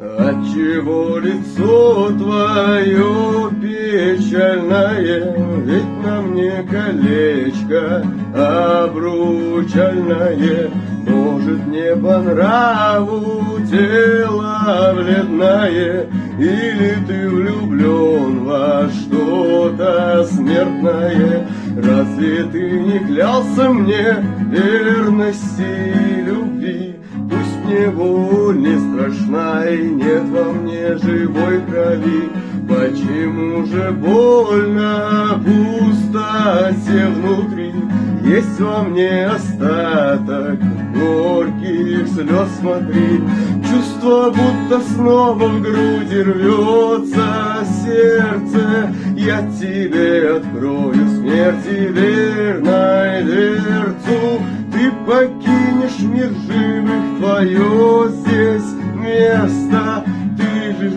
Отчего лицо твое печальное? Ведь на мне колечко обручальное. Может, не по нраву тело бледное, или ты влюблен во что-то смертное? Разве ты не клялся мне верности и любви? Пусть мне боль не страшна и нет во мне живой крови. Почему же больно, пусто все внутри? Есть во мне остаток горьких слез, смотри. Чувство, будто снова в груди рвется сердце. Я тебе открою смерти верной дверцу. Ты покинешь мир живых, твое здесь место. Ты же